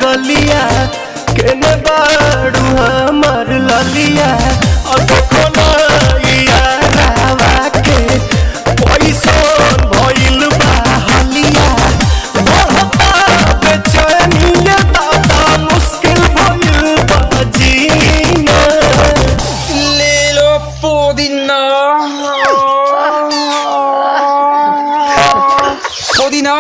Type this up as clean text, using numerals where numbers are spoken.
गलिया केने बाड़ू हमर ललिया और देखो ना यारावा के पैसन भइल बा हलिया बढ़ता बेचैनिया दादा मुश्किल भइल बा जीना ले लो पुदीना पुदीना